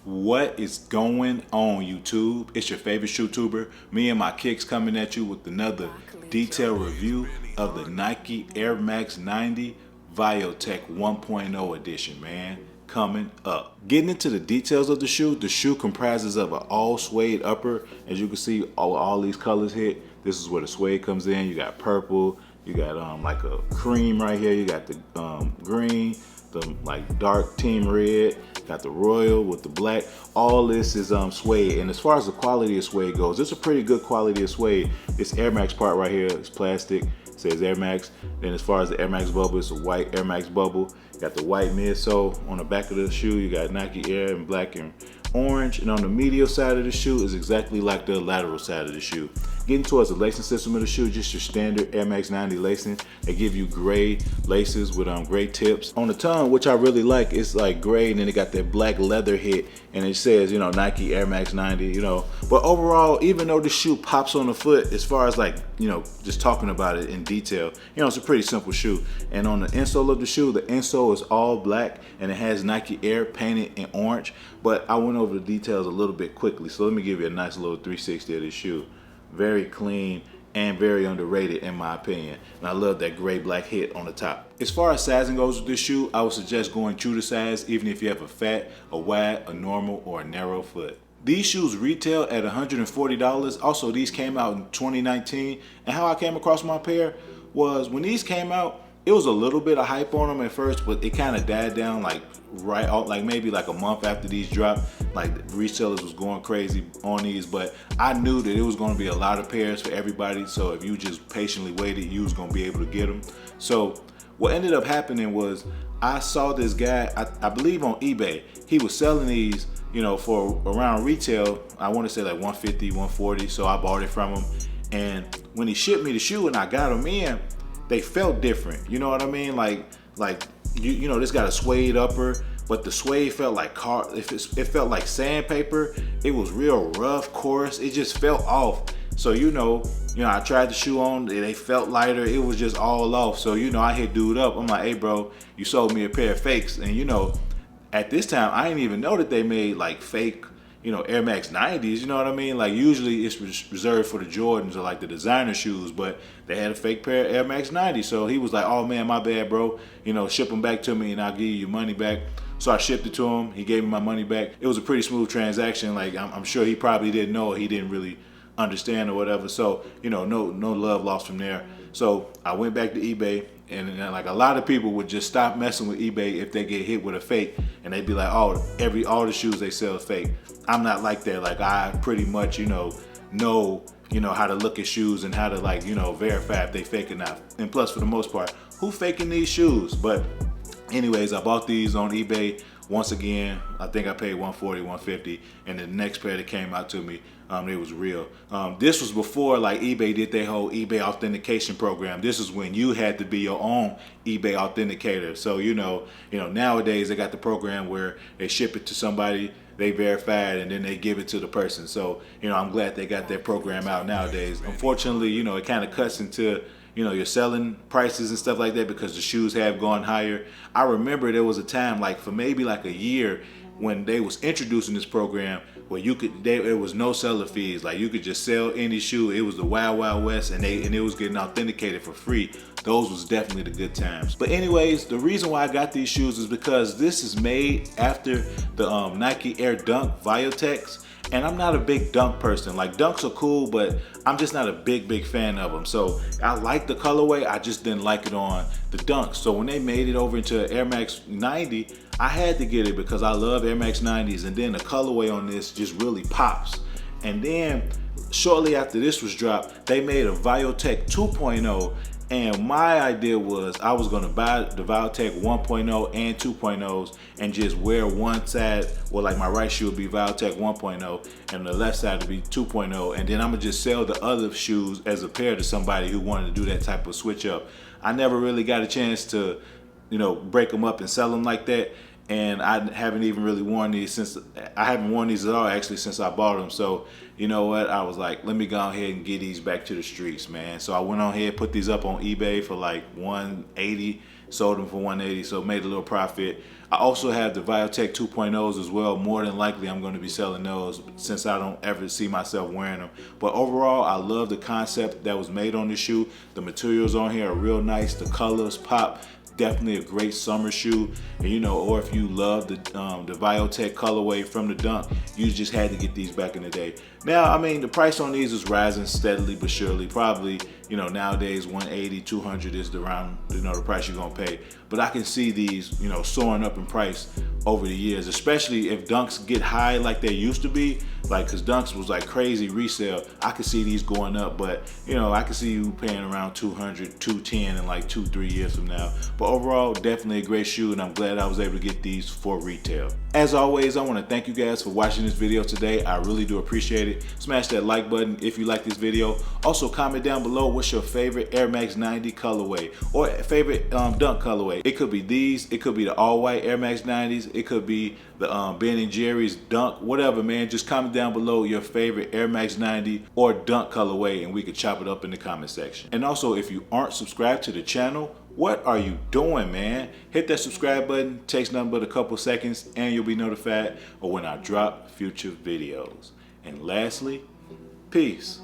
What is going on, YouTube? It's your favorite YouTuber, MeNMyKickz, coming at you with another detailed review of the Nike Air Max 90 Viotech 1.0 edition, man. Coming up. Getting into the details of the shoe comprises of an all suede upper. As you can see, all these colors hit. This is where the suede comes in. You got purple, you got like a cream right here, you got the green, the like dark team red, got the royal with the black. All this is suede, and as far as the quality of suede goes, it's a pretty good quality of suede. This Air Max part right here is plastic, it says Air Max. Then as far as the Air Max bubble, it's a white Air Max bubble. Got the white midsole on the back of the shoe. You got Nike Air in black and orange, and on the medial side of the shoe is exactly like the lateral side of the shoe. Getting towards the lacing system of the shoe, just your standard Air Max 90 lacing. They give you gray laces with gray tips. On the tongue, which I really like, it's like gray, and then it got that black leather hit, and it says, Nike Air Max 90, But overall, even though the shoe pops on the foot, as far as like, just talking about it in detail, it's a pretty simple shoe. And on the insole of the shoe, the insole is all black, and it has Nike Air painted in orange. But I went over the details a little bit quickly, so let me give you a nice little 360 of this shoe. Very clean and very underrated in my opinion. And I love that gray black hit on the top. As far as sizing goes with this shoe, I would suggest going true to size, even if you have a fat, a wide, a normal, or a narrow foot. These shoes retail at $140. Also, these came out in 2019. And how I came across my pair was when these came out, it was a little bit of hype on them at first, but it kind of died down like right out, like maybe like a month after these dropped. Like the resellers was going crazy on these, but I knew that it was going to be a lot of pairs for everybody. So if you just patiently waited, you was going to be able to get them. So what ended up happening was I saw this guy, I believe on eBay, he was selling these, for around retail, I want to say like 150, 140. So I bought it from him. And when he shipped me the shoe and I got them in, they felt different. You know what I mean? Like this got a suede upper, but the suede felt like it felt like sandpaper. It was real rough, coarse. It just felt off. So I tried the shoe on. They felt lighter. It was just all off. So I hit dude up. I'm like, hey bro, you sold me a pair of fakes. And at this time I didn't even know that they made like fake Air Max 90s, you know what I mean? Like usually it's reserved for the Jordans or like the designer shoes, but they had a fake pair of Air Max 90. So he was like, oh man, my bad, bro. Ship them back to me and I'll give you your money back. So I shipped it to him. He gave me my money back. It was a pretty smooth transaction. Like I'm sure he probably didn't know, he didn't really understand or whatever. So, no love lost from there. So I went back to eBay, and like a lot of people would just stop messing with eBay if they get hit with a fake, and they'd be like, oh, all the shoes they sell is fake. I'm not like that. Like I pretty much, know how to look at shoes and how to like, verify if they fake or not. And plus, for the most part, who faking these shoes? But anyways, I bought these on eBay. Once again, I think I paid 140, 150, and the next pair that came out to me, it was real. This was before like eBay did their whole eBay authentication program. This is when you had to be your own eBay authenticator. So nowadays they got the program where they ship it to somebody, they verify it, and then they give it to the person. So I'm glad they got that program out nowadays. Unfortunately, it kind of cuts into your selling prices and stuff like that because the shoes have gone higher. I remember there was a time like for maybe like a year when they was introducing this program where there was no seller fees. Like you could just sell any shoe. It was the Wild Wild West, and it was getting authenticated for free. Those was definitely the good times. But anyways, the reason why I got these shoes is because this is made after the Nike Air Dunk Viotechs. And I'm not a big dunk person. Like dunks are cool, but I'm just not a big fan of them. So I like the colorway, I just didn't like it on the dunks. So when they made it over into Air Max 90, I had to get it because I love Air Max 90s. And then the colorway on this just really pops. And then shortly after this was dropped, they made a Viotech 2.0. And my idea was I was gonna buy the Viotech 1.0 and 2.0s and just wear one side, well like my right shoe would be Viotech 1.0 and the left side would be 2.0, and then I'm gonna just sell the other shoes as a pair to somebody who wanted to do that type of switch up. I never really got a chance to, break them up and sell them like that. And I haven't even really worn these I haven't worn these at all actually since I bought them. So you know what, I was like, let me go ahead and get these back to the streets, man. So I went on ahead, put these up on eBay for like 180. sold them for 180, so made a little profit. I also have the Viotech 2.0s as well. More than likely I'm going to be selling those since I don't ever see myself wearing them. But overall, I love the concept that was made on this shoe. The materials on here are real nice. The colors pop. Definitely a great summer shoe. And you know, or if you love the Viotech colorway from the Dunk, you just had to get these back in the day. Now, I mean, the price on these is rising steadily but surely. Probably, you know, nowadays 180, 200 is around, you know, the price you're gonna pay. But I can see these, you know, soaring up in price over the years, especially if Dunks get high like they used to be. Like, cause Dunks was like crazy resale. I could see these going up, but you know, I could see you paying around 200, 210 in like 2-3 years from now. But overall, definitely a great shoe, and I'm glad I was able to get these for retail. As always, I want to thank you guys for watching this video today. I really do appreciate it. Smash that like button if you like this video. Also, comment down below what's your favorite Air Max 90 colorway or favorite Dunk colorway. It could be these, it could be the all-white Air Max 90s, it could be the Ben & Jerry's Dunk, whatever, man. Just comment down below your favorite Air Max 90 or Dunk colorway, and we could chop it up in the comment section. And also, if you aren't subscribed to the channel, what are you doing, man? Hit that subscribe button. Takes nothing but a couple seconds, and you'll be notified of when I drop future videos. And lastly, peace.